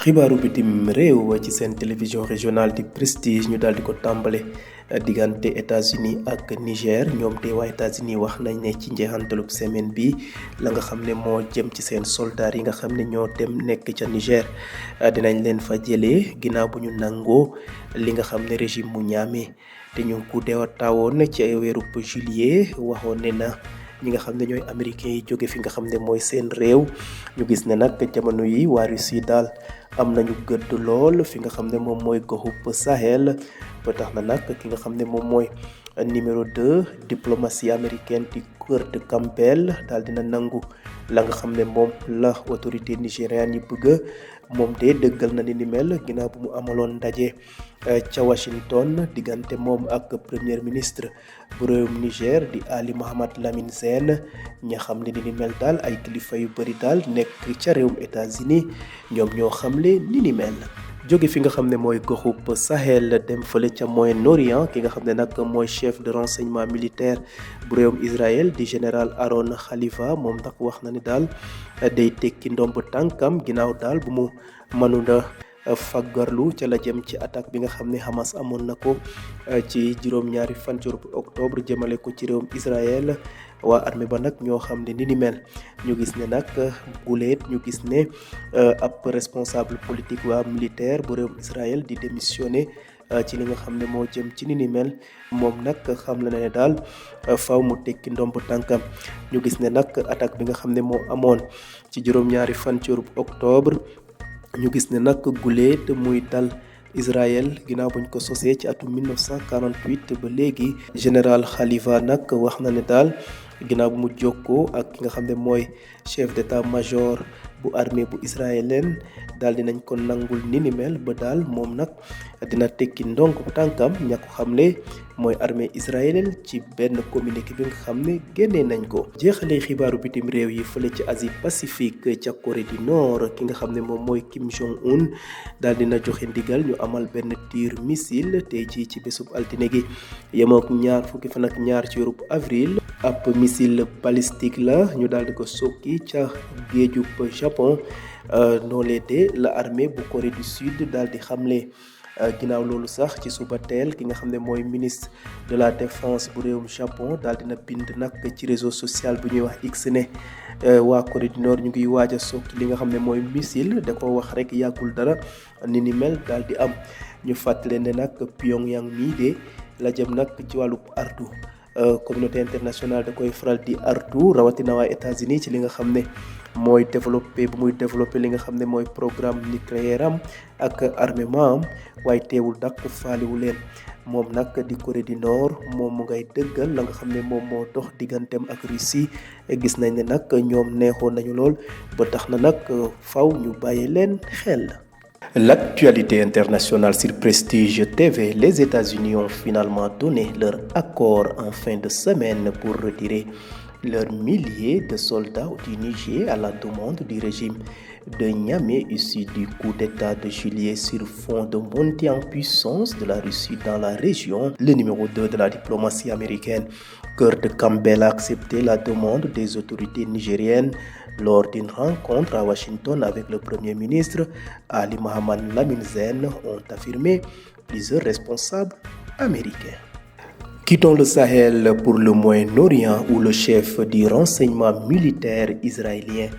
xibaaru bitim réew ci seen télévision régionale di Prestige ñu daal di ko tàmbale diggante États-Unis ak Niger ñoom te waa États-Unis wax nañ ne ci njeexantalub semaine bi la nga xam ne moo jëm ci seen soldats yi nga xam ne ñoo dem nekk ca Niger dinañ leen fa jëlee ginnaaw bu ñu nangoo li nga xam ne régime mu ñaamee te ñu ngi ko deewa taawoon ci weerub juillet waxoon ne na ñi nga xam ne ñooy américains yi jóge fi nga xam ne mooy seen réew ñu gis ne nag jamono yi waa Russie daal am nañu gëdd lool fi nga xam ne moom mooy goxub Sahel ba tax na nag ki nga xam ne moom mooy numéro 2 diplomatie américaine di Kurt Campbell daal dina nangu la nga xam ne moom la autorité nigériane yi bëgg moom de dëggal na ni mel ginnaaw bu mu amaloon ndaje ca Washington diggante moom ak premier ministre bu réewum Niger di Ali Mohamed Lamine Sène ña xam ne ni mel daal ay kilifa yu bëri daal nekk ca réewum États-Unis ñoom ñoo xamle ni mel. jóge fi nga xam ne mooy goxub Sahel dem fële ca Moyen-Orient ki nga xam ne nag mooy chef de renseignement militaire bu réewum Israël di général Aaron Khalifa moom nag wax na ni daal day tekki ndomb tànkam ginnaaw daal bu mu mënula faggarlu ca la jëm ci attaque bi nga xam ne Hamas amoon na ko ci juróom-ñaari fan ci octobre jëmale ko ci réewum Israël waa armée ba nag ñoo xam ne ni mel ñu gis ne nag guleet ñu gis ne ab responsable politique waa militaire bu réewum Israël di démissionné ci li nga xam ne moo jëm ci ni mel moom nag xam la ne daal faw mu tekki ndomb tànkam ñu gis ne nag attaque bi nga xam ne moo amoon ci juróom-ñaari fan ci octobre ñu gis ne nag guleet muy dal Israël ginnaaw buñ ko sosee ci atum 1948 ba léegi général Khalifa nag wax na ne daal ginnaaw bu mu jokkoo ak ki nga xam ne mooy chef d'état-major bu armée bu israélienne daal dinañ ko nangul ni mel ba daal moom nag dina tekki ndonk tànkam ña ko xamle mooy armée israélienne ci benn communiqué bi nga xam ne génnee nañ ko. jeexalee xibaaru bitim réew yi fële ci Asie Pacifique ca Corée du Nord ki nga xam ne moom mooy Kim Jong-un daal dina joxe ndigal ñu amal benn tir missile tey jii ci bésub altine gi yemook fukki fan ak ñaar ci weerub avril. ab missile balistique la ñu daal di ko sokki ca géejub Japon noolee de la armée bu Corée du Sud daal di xamle ginnaaw loolu sax ci suba teel ki nga xam ne mooy ministre de la défense bu réewum Japon daal dina bind nag ci réseau social bu ñuy wax X ne waa Corée du Nord ñu ngi waaj a sokki li nga xam ne mooy missile da ko wax rek yàggul dara ni mel daal di am ñu fàttale ne nag Pyongyang mii de la jëm nag ci wàllu artu communauté internationale da koy faral di artu rawatina waa États-Unis ci li nga xam ne mooy développé li nga xam ne mooy programme nucléaire am ak armement am waaye teewul dak faaliwu leen moom nag di Corée du Nord moom mu ngay dëggal la nga xam ne moom moo dox digganteem ak Russie gis nañ ne nag ñoom neexoon nañu lool ba tax na nag faw ñu bàyyi leen xel. L'actualité internationale sur Prestige TV, les États-Unis ont finalement donné leur accord en fin de semaine pour retirer leurs milliers de soldats du Niger à la demande du régime de Niamey issu du coup d'État de juillet sur fond de montée en puissance de la Russie dans la région. Le numéro 2 de la diplomatie américaine, Kurt Campbell, a accepté la demande des autorités nigériennes lors d'une rencontre à Washington avec le Premier ministre Ali Mohamed Lamine Sène, ont affirmé plusieurs responsables américains. Quittons le Sahel pour le Moyen-Orient où le chef du renseignement militaire israélien,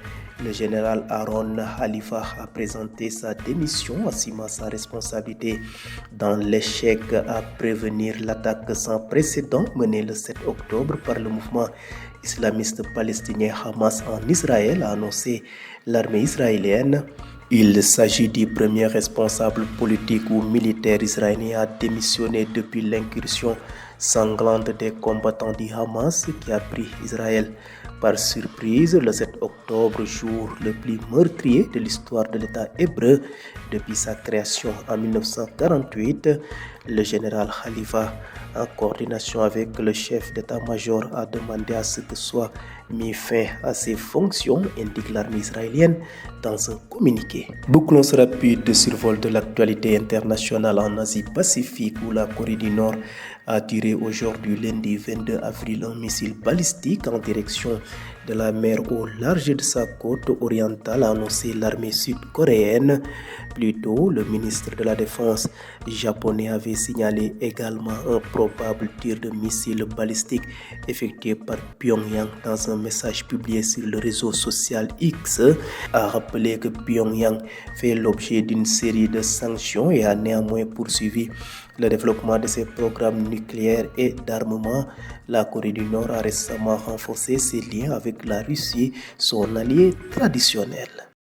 le général Aaron Khalifa, a présenté sa démission, assumant sa responsabilité dans l'échec à prévenir l'attaque sans précédent menée le 7 octobre par le mouvement islamiste palestinien Hamas en Israël, a annoncé l'armée israélienne. Il s'agit du premier responsable politique ou militaire israélien à démissionner depuis l'incursion sanglante des combattants du Hamas qui a pris Israël par surprise le 7 octobre, jour le plus meurtrier de l'histoire de l'État hébreu depuis sa création en 1948. Le général Khalifa, en coordination avec le chef d'état-major, a demandé à ce que soit mis fin à ses fonctions, indique l'armée israélienne dans un communiqué. Bouclons ce rapide survol de l'actualité internationale en Asie-Pacifique où la Corée du Nord a tiré aujourd'hui lundi 22 avril un missile balistique en direction de la mer au large de sa côte orientale, a annoncé l'armée sud-coréenne. Plus tôt, le ministre de la Défense japonais avait signalé également un probable tir de missiles balistiques effectué par Pyongyang. Dans un message publié sur le réseau social X, a rappelé que Pyongyang fait l'objet d'une série de sanctions et a néanmoins poursuivi le développement de ses programmes nucléaires et d'armement. La Corée du Nord a récemment renforcé ses liens avec la Russie, son allié traditionnel.